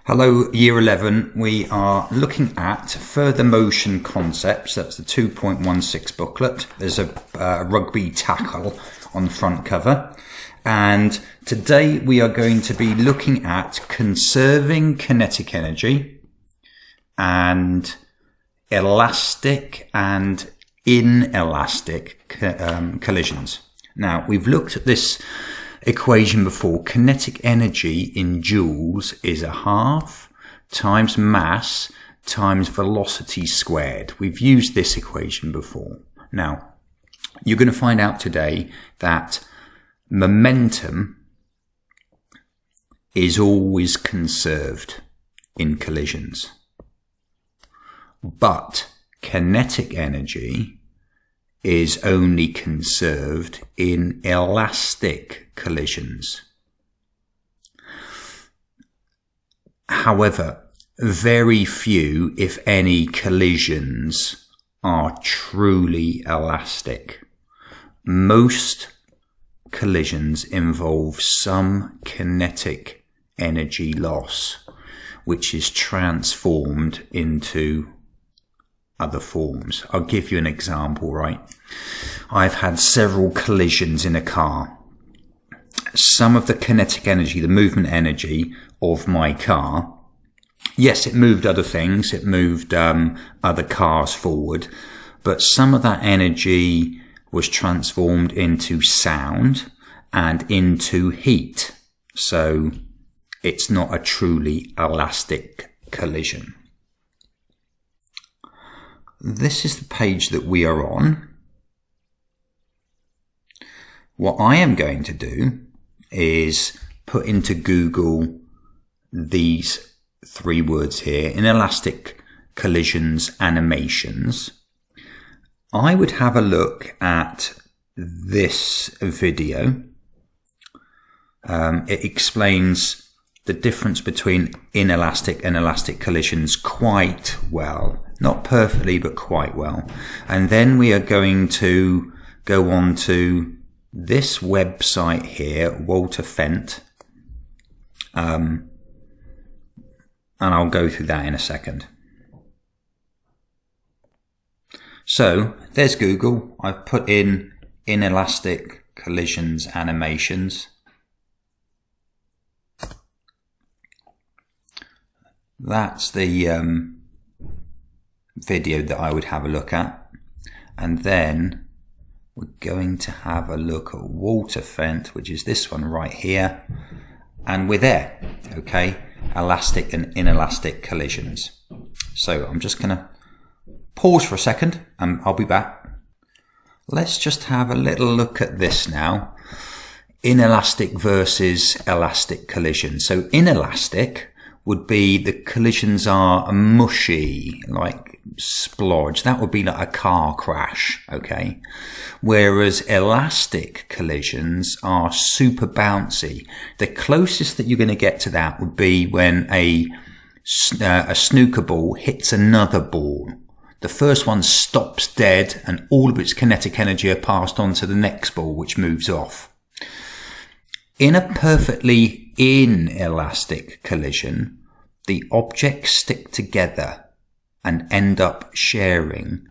Hello, Year 11. We are looking at further motion concepts. That's the 2.16 booklet. There's a rugby tackle on the front cover. And today we are going to be looking at conserving kinetic energy and elastic and inelastic collisions. Now, we've looked at this equation before. Kinetic energy in joules is a half times mass times velocity squared. We've used this equation before. Now, you're going to find out today that momentum is always conserved in collisions, but kinetic energy is only conserved in elastic collisions. However, very few, if any, collisions are truly elastic. Most collisions involve some kinetic energy loss, which is transformed into other forms. I'll give you an example, right? I've had several collisions in a car. Some of the kinetic energy, the movement energy of my car, yes, it moved other things. It moved other cars forward, but some of that energy was transformed into sound and into heat. So it's not a truly elastic collision. This is the page that we are on. What I am going to do is put into Google these three words here: inelastic collisions animations. I would have a look at this video. It explains the difference between inelastic and elastic collisions quite well. Not perfectly, but quite well. And then we are going to go on to this website here, Walter Fendt. And I'll go through that in a second. So there's Google. I've put in inelastic collisions animations. That's the video that I would have a look at. And then we're going to have a look at Walter Fendt, which is this one right here. And we're there, okay? Elastic and inelastic collisions. So I'm just going to pause for a second and I'll be back. Let's just have a little look at this now. Inelastic versus elastic collision. So inelastic would be the collisions are mushy, like splodge. That would be like a car crash, okay? Whereas elastic collisions are super bouncy. The closest that you're going to get to that would be when a snooker ball hits another ball. The first one stops dead and all of its kinetic energy are passed on to the next ball, which moves off. In a perfectly inelastic collision, the objects stick together and end up sharing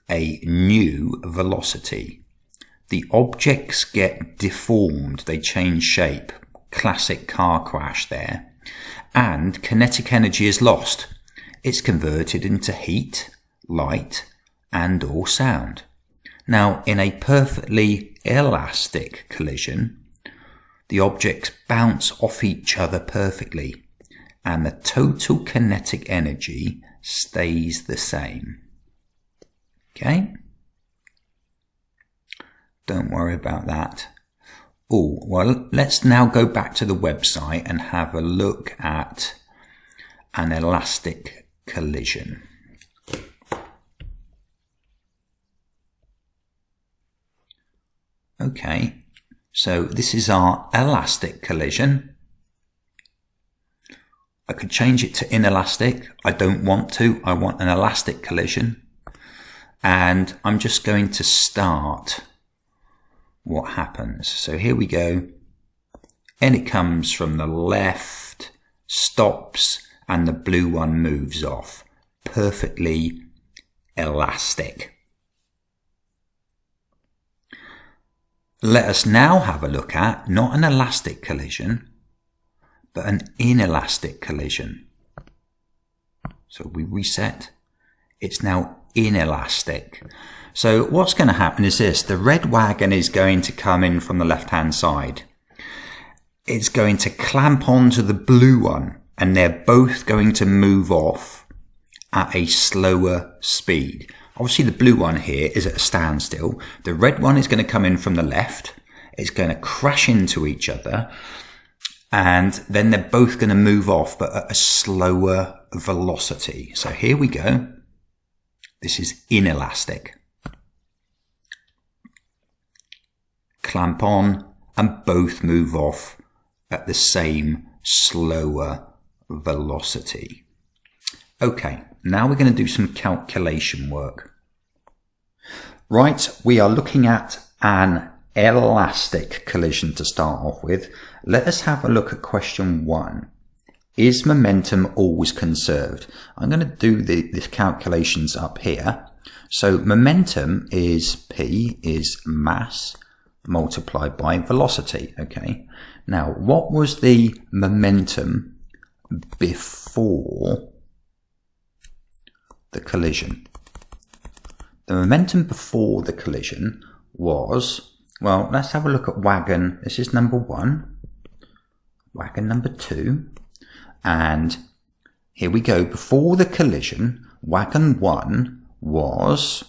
a new velocity. The objects get deformed, they change shape. Classic car crash there. And kinetic energy is lost. It's converted into heat, light, and or sound. Now, in a perfectly elastic collision, the objects bounce off each other perfectly, and the total kinetic energy stays the same. Okay? Don't worry about that. Oh, well, let's now go back to the website and have a look at an elastic collision. Okay, so this is our elastic collision. I could change it to inelastic. I don't want to. I want an elastic collision. And I'm just going to start what happens. So here we go. And it comes from the left stops and the blue one moves off. Perfectly elastic. Let us now have a look at not an elastic collision, but an inelastic collision. So we reset. It's now inelastic. So what's going to happen is this. The red wagon is going to come in from the left-hand side. It's going to clamp onto the blue one, and they're both going to move off at a slower speed. Obviously, the blue one here is at a standstill. The red one is going to come in from the left. It's going to crash into each other. And then they're both going to move off, but at a slower velocity. So here we go. This is inelastic. Clamp on and both move off at the same slower velocity. Okay, now we're going to do some calculation work. Right, we are looking at an elastic collision to start off with. Let us have a look at question 1. Is momentum always conserved? I'm going to do the calculations up here. So momentum is P is mass multiplied by velocity. Okay. Now, what was the momentum before the collision? The momentum before the collision was, well, let's have a look at wagon. This is number 1, wagon number 2, and here we go. Before the collision, wagon 1 was,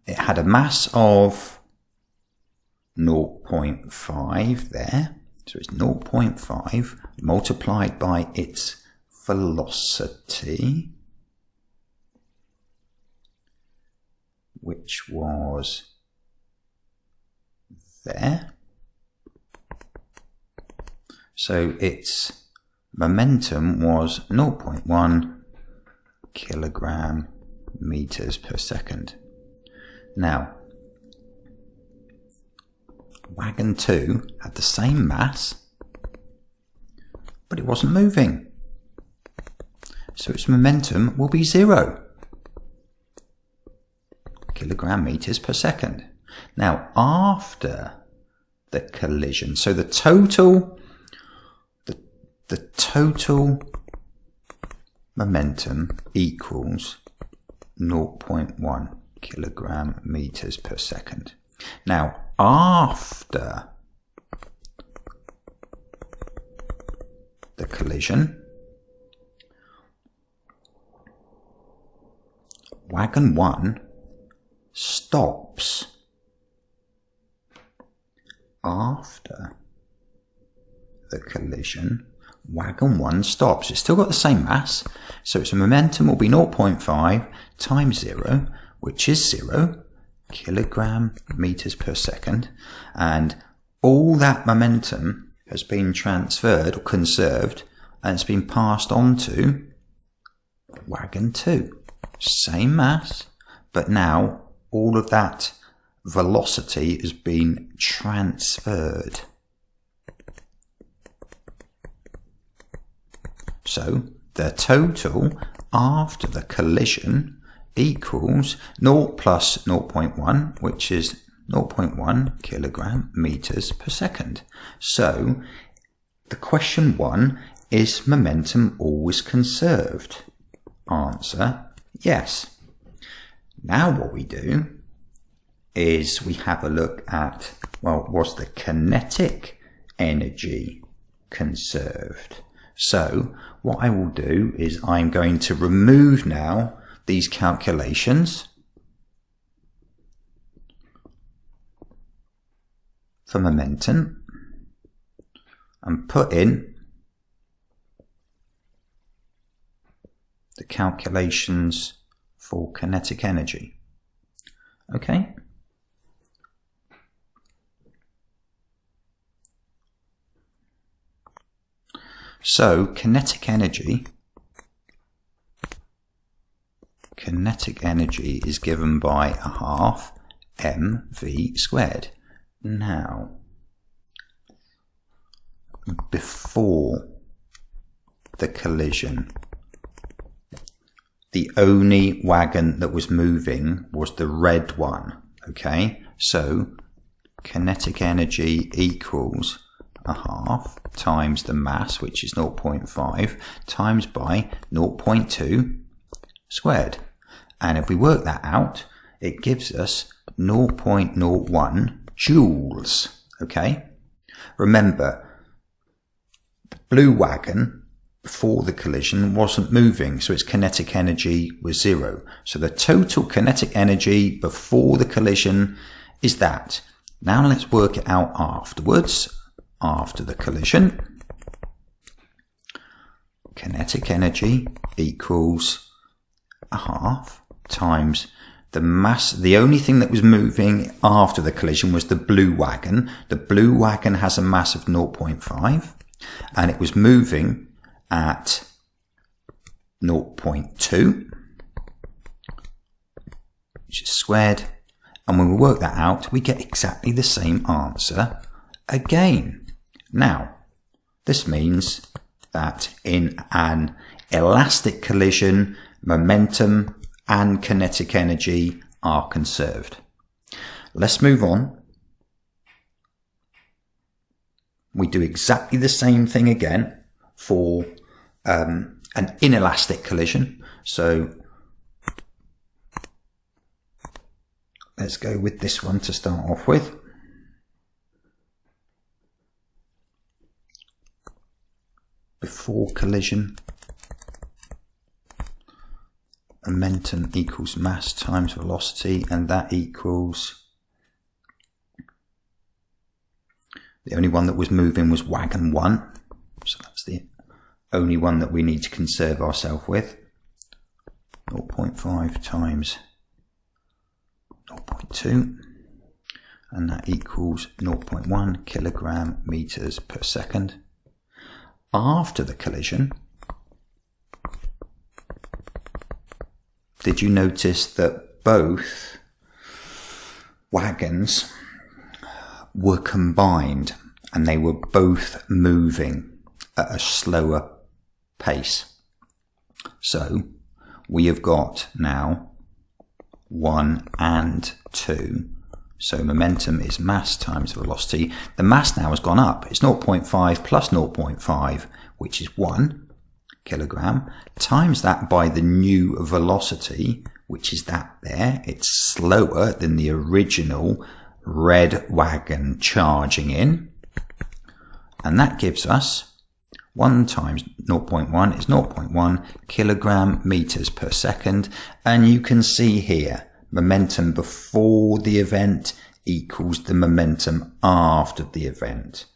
it had a mass of 0.5 there. So it's 0.5 multiplied by its velocity, which was there. So its momentum was 0.1 kilogram meters per second. Now, wagon 2 had the same mass, but it wasn't moving. So its momentum will be 0 kilogram meters per second. Now, after the collision, so the total momentum equals 0.1 kilogram meters per second. Now, after the collision, wagon 1 stops. After the collision, wagon 1 stops. It's still got the same mass, so its momentum will be 0.5 times 0, which is 0 kilogram meters per second, and all that momentum has been transferred or conserved, and it's been passed on to wagon 2. Same mass, but now all of that velocity has been transferred. So the total after the collision equals 0 plus 0.1, which is 0.1 kilogram meters per second. So the question 1, is momentum always conserved? Answer, yes. Now what we do is we have a look at, well, was the kinetic energy conserved? So what I will do is I'm going to remove now these calculations for momentum and put in the calculations for kinetic energy. Okay. So kinetic energy is given by a half mv squared. Now, before the collision, the only wagon that was moving was the red one. Okay, so kinetic energy equals a half times the mass, which is 0.5, times by 0.2 squared. And if we work that out, it gives us 0.01 joules. Okay, remember, the blue wagon before the collision wasn't moving, so its kinetic energy was 0. So the total kinetic energy before the collision is that. Now let's work it out afterwards. After the collision, kinetic energy equals a half times the mass. The only thing that was moving after the collision was the blue wagon. The blue wagon has a mass of 0.5 and it was moving at 0.2, which is squared. And when we work that out, we get exactly the same answer again. Now, this means that in an elastic collision, momentum and kinetic energy are conserved. Let's move on. We do exactly the same thing again for an inelastic collision. So let's go with this one to start off with. Before collision, momentum equals mass times velocity, and that equals, the only one that was moving was wagon 1, so that's the only one that we need to conserve ourselves with. 0.5 times 0.2, and that equals 0.1 kilogram meters per second. After the collision, did you notice that both wagons were combined and they were both moving at a slower pace? So we have got now 1 and 2. So momentum is mass times velocity. The mass now has gone up. It's 0.5 plus 0.5, which is 1 kilogram, times that by the new velocity, which is that there. It's slower than the original red wagon charging in. And that gives us 1 times 0.1 is 0.1 kilogram meters per second. And you can see here, momentum before the event equals the momentum after the event.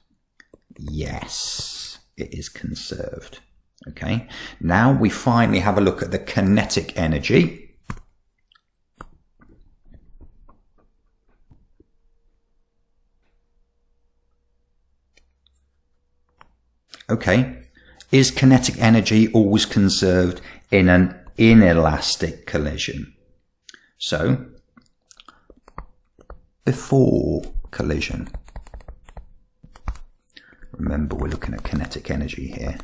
Yes, it is conserved. Okay, now we finally have a look at the kinetic energy. Okay, is kinetic energy always conserved in an inelastic collision? So, before collision, remember we're looking at kinetic energy here.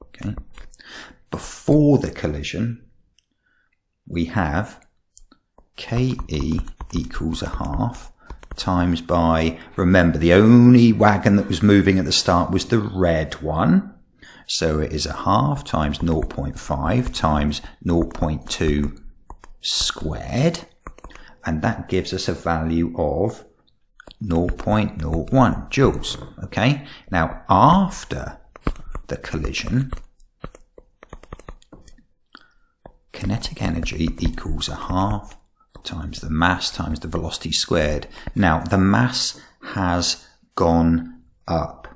Okay, before the collision, we have KE equals a half times by, remember the only wagon that was moving at the start was the red one. So it is a half times 0.5 times 0.2 squared. And that gives us a value of 0.01 joules. Okay. Now after the collision, kinetic energy equals a half times the mass times the velocity squared. Now the mass has gone up,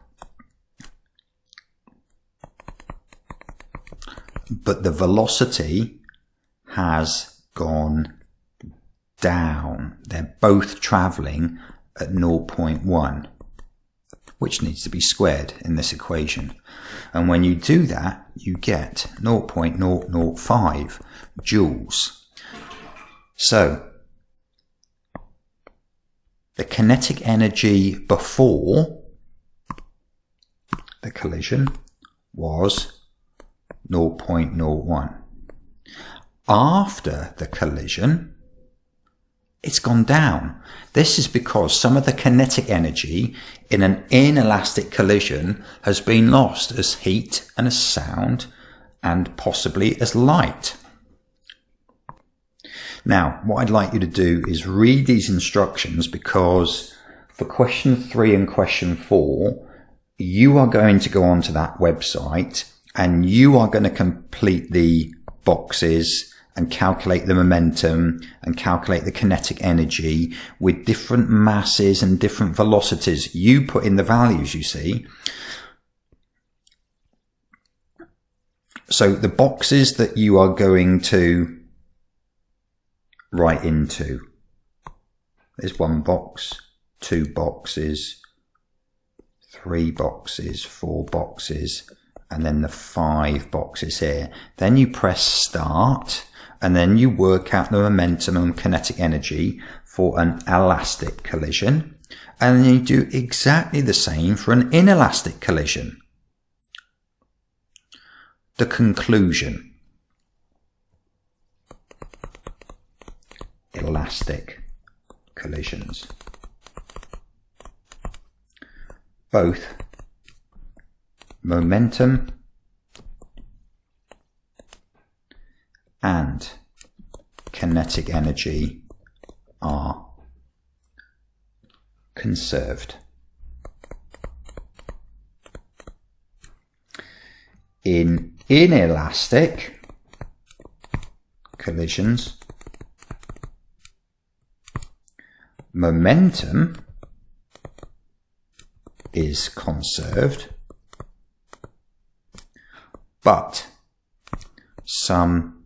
but the velocity has gone down. They're both traveling at 0.1, which needs to be squared in this equation. And when you do that, you get 0.005 joules. So the kinetic energy before the collision was 0.01. After the collision, it's gone down. This is because some of the kinetic energy in an inelastic collision has been lost as heat and as sound and possibly as light. Now, what I'd like you to do is read these instructions, because for question 3 and question 4, you are going to go onto that website and you are going to complete the boxes and calculate the momentum and calculate the kinetic energy with different masses and different velocities. You put in the values, you see. So the boxes that you are going to write into, there's 1 box, 2 boxes, 3 boxes, 4 boxes, and then the 5 boxes here. Then you press start, and then you work out the momentum and kinetic energy for an elastic collision. And then you do exactly the same for an inelastic collision. The conclusion. Elastic collisions. Both momentum and kinetic energy are conserved. In inelastic collisions, momentum is conserved, but some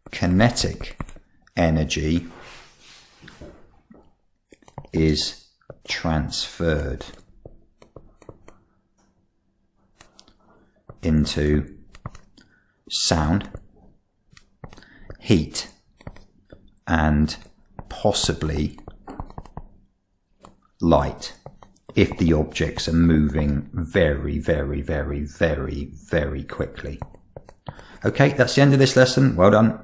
kinetic energy is transferred into sound, heat, and possibly light, if the objects are moving very, very, very, very, very quickly. Okay, that's the end of this lesson. Well done.